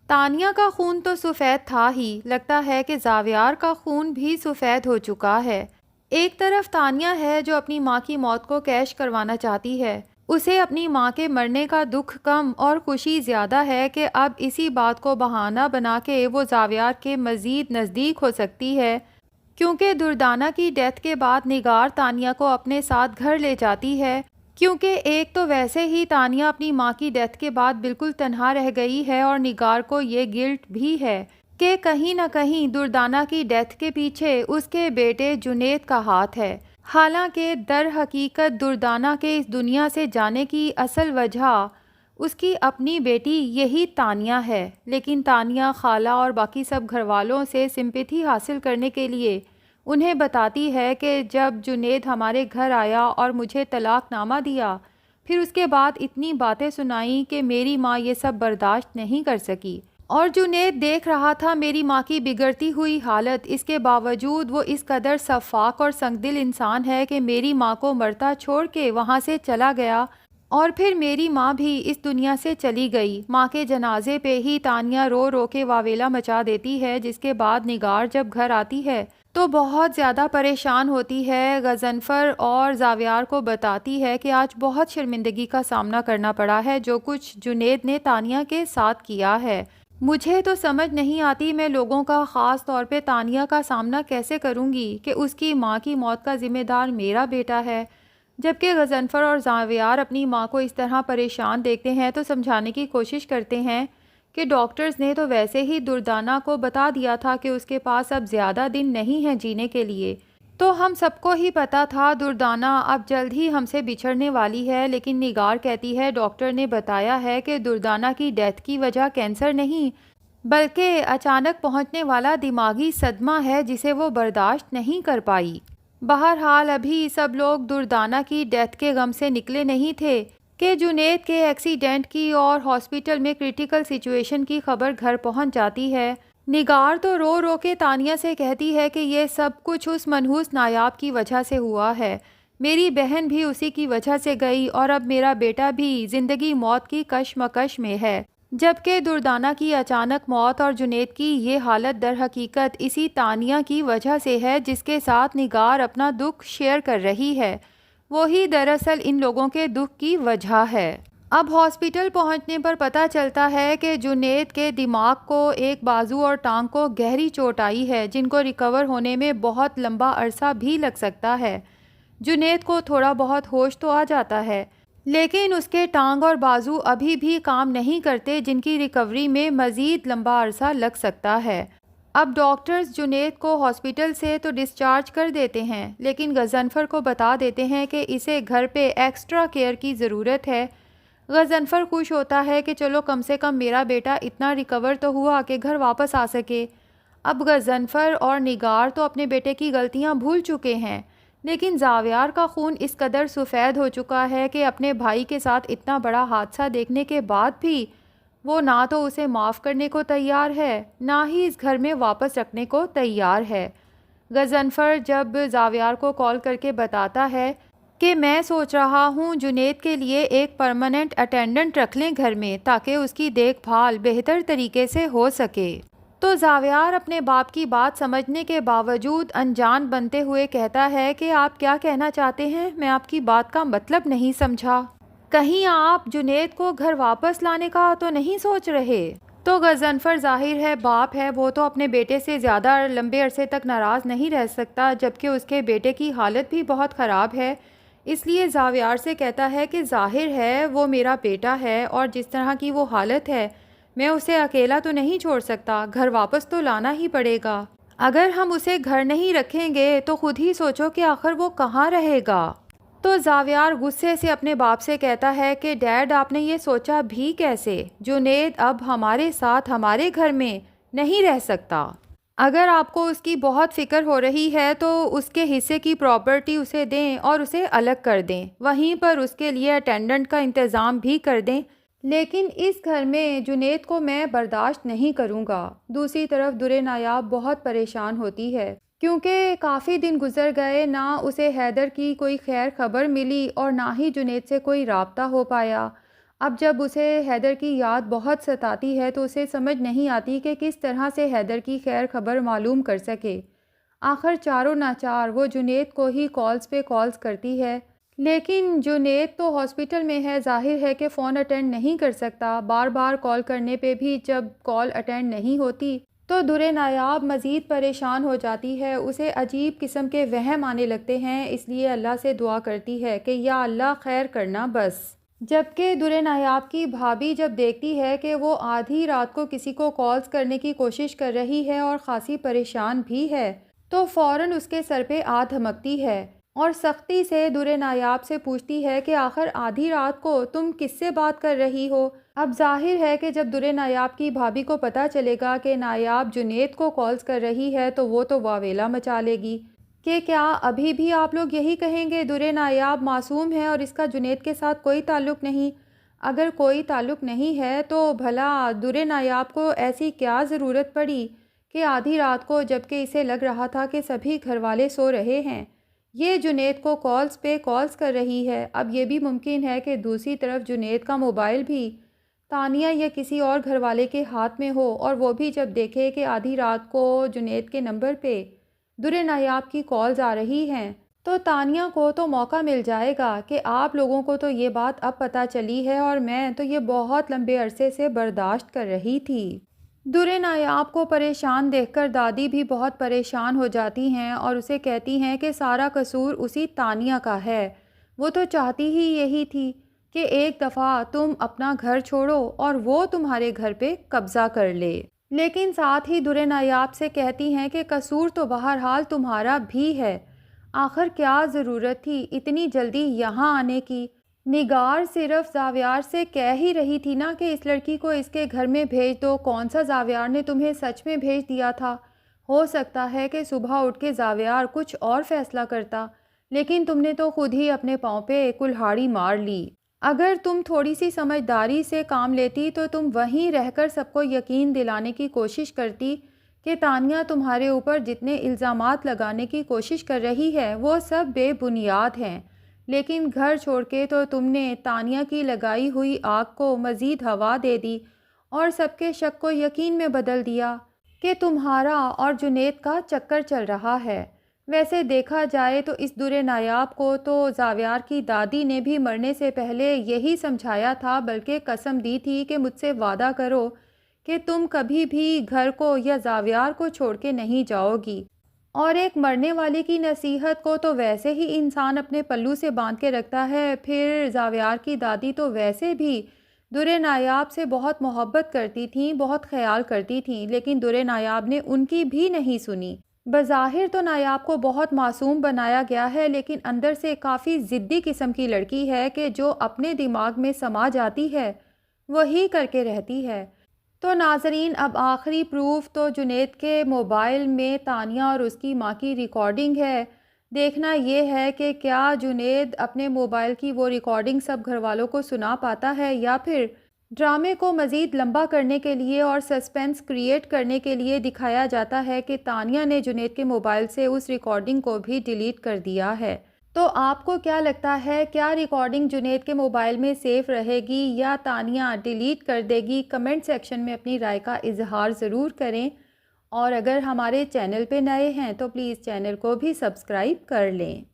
तानिया का खून तो सफ़ेद था ही, लगता है कि ज़ावियार का खून भी सफ़ेद हो चुका है। एक तरफ तानिया है जो अपनी माँ की मौत को कैश करवाना चाहती है। उसे अपनी माँ के मरने का दुख कम और खुशी ज़्यादा है कि अब इसी बात को बहाना बना के वो ज़ावियार के मज़ीद नज़दीक हो सकती है, क्योंकि दुर्दाना की डेथ के बाद निगार तानिया को अपने साथ घर ले जाती है। क्योंकि एक तो वैसे ही तानिया अपनी माँ की डेथ के बाद बिल्कुल तन्हा रह गई है और निगार को ये गिल्ट भी है कि कहीं ना कहीं दुर्दाना की डेथ के पीछे उसके बेटे जुनेद का हाथ है। हालांकि दर हकीकत दुर्दाना के इस दुनिया से जाने की असल वजह उसकी अपनी बेटी यही तानिया है, लेकिन तानिया खाला और बाकी सब घर वालों से सिंपैथी हासिल करने के लिए उन्हें बताती है कि जब जुनेद हमारे घर आया और मुझे तलाकनामा दिया, फिर उसके बाद इतनी बातें सुनाई कि मेरी माँ ये सब बर्दाश्त नहीं कर सकी। और जुनेद देख रहा था मेरी माँ की बिगड़ती हुई हालत, इसके बावजूद वो इस कदर शफ़ाक और संगदिल इंसान है कि मेरी माँ को मरता छोड़ के वहाँ से चला गया। और फिर मेरी माँ भी इस दुनिया से चली गई। माँ के जनाजे पे ही तानिया रो रो के वावेला मचा देती है, जिसके बाद निगार जब घर आती है तो बहुत ज़्यादा परेशान होती है। गज़नफ़र और ज़ावियार को बताती है कि आज बहुत शर्मिंदगी का सामना करना पड़ा है जो कुछ जुनेद ने तानिया के साथ किया है। मुझे तो समझ नहीं आती मैं लोगों का, ख़ास तौर पे तानिया का सामना कैसे करूँगी कि उसकी माँ की मौत का ज़िम्मेदार मेरा बेटा है। जबकि गज़नफ़र और ज़ावियार अपनी माँ को इस तरह परेशान देखते हैं तो समझाने की कोशिश करते हैं कि डॉक्टर्स ने तो वैसे ही दुर्दाना को बता दिया था कि उसके पास अब ज़्यादा दिन नहीं हैं जीने के लिए। तो हम सबको ही पता था दुर्दाना अब जल्द ही हमसे बिछड़ने वाली है, लेकिन निगार कहती है डॉक्टर ने बताया है कि दुर्दाना की डेथ की वजह कैंसर नहीं बल्कि अचानक पहुंचने वाला दिमागी सदमा है जिसे वो बर्दाश्त नहीं कर पाई। बहरहाल अभी सब लोग दुर्दाना की डेथ के गम से निकले नहीं थे कि जुनेद के एक्सीडेंट की और हॉस्पिटल में क्रिटिकल सिचुएशन की खबर घर पहुंच जाती है। निगार तो रो रो के तानिया से कहती है कि ये सब कुछ उस मनहूस नायाब की वजह से हुआ है। मेरी बहन भी उसी की वजह से गई और अब मेरा बेटा भी ज़िंदगी मौत की कशमकश में है। जबकि दुर्दाना की अचानक मौत और जुनेद की ये हालत दर हकीकत इसी तानिया की वजह से है जिसके साथ निगार अपना दुख शेयर कर रही है। वही दरअसल इन लोगों के दुख की वजह है। अब हॉस्पिटल पहुंचने पर पता चलता है कि जुनेद के दिमाग को एक बाजू और टांग को गहरी चोट आई है, जिनको रिकवर होने में बहुत लंबा अरसा भी लग सकता है। जुनेद को थोड़ा बहुत होश तो आ जाता है, लेकिन उसके टांग और बाजू अभी भी काम नहीं करते, जिनकी रिकवरी में मज़ीद लंबा अरसा लग सकता है। अब डॉक्टर्स जुनेद को हॉस्पिटल से तो डिस्चार्ज कर देते हैं, लेकिन गज़नफ़र को बता देते हैं कि इसे घर पे एक्स्ट्रा केयर की ज़रूरत है। गज़नफ़र खुश होता है कि चलो कम से कम मेरा बेटा इतना रिकवर तो हुआ कि घर वापस आ सके। अब गज़नफ़र और निगार तो अपने बेटे की गलतियां भूल चुके हैं, लेकिन ज़ावियार का खून इस कदर सफ़ेद हो चुका है कि अपने भाई के साथ इतना बड़ा हादसा देखने के बाद भी वो ना तो उसे माफ़ करने को तैयार है, ना ही इस घर में वापस रखने को तैयार है। गज़नफ़र जब ज़ावियार को कॉल करके बताता है कि मैं सोच रहा हूँ जुनेद के लिए एक परमानेंट अटेंडेंट रख लें घर में, ताकि उसकी देखभाल बेहतर तरीके से हो सके, तो ज़ावियार अपने बाप की बात समझने के बावजूद अनजान बनते हुए कहता है कि आप क्या कहना चाहते हैं, मैं आपकी बात का मतलब नहीं समझा। कहीं आप जुनेद को घर वापस लाने का तो नहीं सोच रहे? तो गज़नफ़र ज़ाहिर है बाप है, वो तो अपने बेटे से ज़्यादा लंबे अरसे तक नाराज़ नहीं रह सकता, जबकि उसके बेटे की हालत भी बहुत ख़राब है। इसलिए ज़ावियार से कहता है कि ज़ाहिर है वो मेरा बेटा है और जिस तरह की वो हालत है मैं उसे अकेला तो नहीं छोड़ सकता, घर वापस तो लाना ही पड़ेगा। अगर हम उसे घर नहीं रखेंगे तो खुद ही सोचो कि आखिर वो कहाँ रहेगा। तो ज़ावियार गुस्से से अपने बाप से कहता है कि डैड आपने ये सोचा भी कैसे, जुनेद अब हमारे साथ हमारे घर में नहीं रह सकता। अगर आपको उसकी बहुत फ़िक्र हो रही है तो उसके हिस्से की प्रॉपर्टी उसे दें और उसे अलग कर दें, वहीं पर उसके लिए अटेंडेंट का इंतज़ाम भी कर दें, लेकिन इस घर में जुनेद को मैं बर्दाश्त नहीं करूँगा। दूसरी तरफ दुरे नायाब बहुत परेशान होती है, क्योंकि काफ़ी दिन गुजर गए, ना उसे हैदर की कोई खैर खबर मिली और ना ही जुनेद से कोई राब्ता हो पाया। अब जब उसे हैदर की याद बहुत सताती है तो उसे समझ नहीं आती कि किस तरह से हैदर की खैर खबर मालूम कर सके। आखिर चारों नाचार वो जुनेद को ही कॉल्स पे कॉल्स करती है, लेकिन जुनेद तो हॉस्पिटल में है, जाहिर है कि फ़ोन अटेंड नहीं कर सकता। बार बार कॉल करने पे भी जब कॉल अटेंड नहीं होती तो दुरे नायाब मज़ीद परेशान हो जाती है। उसे अजीब किस्म के वहम आने लगते हैं, इसलिए अल्लाह से दुआ करती है कि या अल्लाह खैर करना बस। जबकि दुरे नायाब की भाभी जब देखती है कि वो आधी रात को किसी को कॉल्स करने की कोशिश कर रही है और ख़ासी परेशान भी है, तो फ़ौरन उसके सर पे आ धमकती है और सख्ती से दुरे नायाब से पूछती है कि आखिर आधी रात को तुम किससे बात कर रही हो। अब जाहिर है कि जब दुरे नायाब की भाभी को पता चलेगा कि नायाब जुनेद को कॉल्स कर रही है तो वो तो वावेला मचा लेगी कि क्या अभी भी आप लोग यही कहेंगे दुरे नायाब मासूम है और इसका जुनेद के साथ कोई ताल्लुक़ नहीं। अगर कोई ताल्लुक़ नहीं है तो भला दुरे नायाब को ऐसी क्या ज़रूरत पड़ी कि आधी रात को, जबकि इसे लग रहा था कि सभी घर वाले सो रहे हैं, ये जुनेद को कॉल्स पे कॉल्स कर रही है। अब ये भी मुमकिन है कि दूसरी तरफ जुनेद का मोबाइल भी तानिया या किसी और घर वाले के हाथ में हो और वो भी जब देखे कि आधी रात को जुनेद के नंबर पे दुरे नायाब की कॉल्स आ रही हैं, तो तानिया को तो मौका मिल जाएगा कि आप लोगों को तो ये बात अब पता चली है और मैं तो ये बहुत लंबे अरसे से बर्दाश्त कर रही थी। दुरे नायाब को परेशान देखकर दादी भी बहुत परेशान हो जाती हैं और उसे कहती हैं कि सारा कसूर उसी तानिया का है। वो तो चाहती ही यही थी कि एक दफ़ा तुम अपना घर छोड़ो और वो तुम्हारे घर पे कब्ज़ा कर ले। लेकिन साथ ही दुरे नायाब से कहती हैं कि कसूर तो बहरहाल तुम्हारा भी है। आखिर क्या ज़रूरत थी इतनी जल्दी यहाँ आने की। निगार सिर्फ जावियार से कह ही रही थी ना कि इस लड़की को इसके घर में भेज दो। कौन सा जावियार ने तुम्हें सच में भेज दिया था? हो सकता है कि सुबह उठ के जावियार कुछ और फैसला करता, लेकिन तुमने तो खुद ही अपने पाँव पे कुल्हाड़ी मार ली। अगर तुम थोड़ी सी समझदारी से काम लेती तो तुम वहीं रहकर सबको यकीन दिलाने की कोशिश करती कि तानिया तुम्हारे ऊपर जितने इल्ज़ामात लगाने की कोशिश कर रही है वो सब बेबुनियाद हैं। लेकिन घर छोड़ के तो तुमने तानिया की लगाई हुई आग को मज़ीद हवा दे दी और सबके शक को यकीन में बदल दिया कि तुम्हारा और जुनेद का चक्कर चल रहा है। वैसे देखा जाए तो इस दुरे नायाब को तो जावियार की दादी ने भी मरने से पहले यही समझाया था, बल्कि कसम दी थी कि मुझसे वादा करो कि तुम कभी भी घर को या जावियार को छोड़ के नहीं जाओगी। और एक मरने वाले की नसीहत को तो वैसे ही इंसान अपने पल्लू से बांध के रखता है। फिर जावियार की दादी तो वैसे भी दुरे नायाब से बहुत मोहब्बत करती थी, बहुत ख्याल करती थी, लेकिन दुरे नायाब ने उनकी भी नहीं सुनी। बज़ाहिर तो नायाब को बहुत मासूम बनाया गया है, लेकिन अंदर से काफ़ी ज़िद्दी किस्म की लड़की है कि जो अपने दिमाग में समा जाती है वही करके रहती है। तो नाज़रीन, अब आखिरी प्रूफ तो जुनेद के मोबाइल में तानिया और उसकी माँ की रिकॉर्डिंग है। देखना ये है कि क्या जुनेद अपने मोबाइल की वो रिकॉर्डिंग सब घर वालों को सुना पाता है, या फिर ड्रामे को मज़ीद लंबा करने के लिए और सस्पेंस क्रिएट करने के लिए दिखाया जाता है कि तानिया ने जुनेद के मोबाइल से उस रिकॉर्डिंग को भी डिलीट कर दिया है। तो आपको क्या लगता है, क्या रिकॉर्डिंग जुनेद के मोबाइल में सेफ रहेगी या तानिया डिलीट कर देगी? कमेंट सेक्शन में अपनी राय का इजहार ज़रूर करें और अगर हमारे चैनल पे नए हैं तो प्लीज़ चैनल को भी सब्सक्राइब कर लें।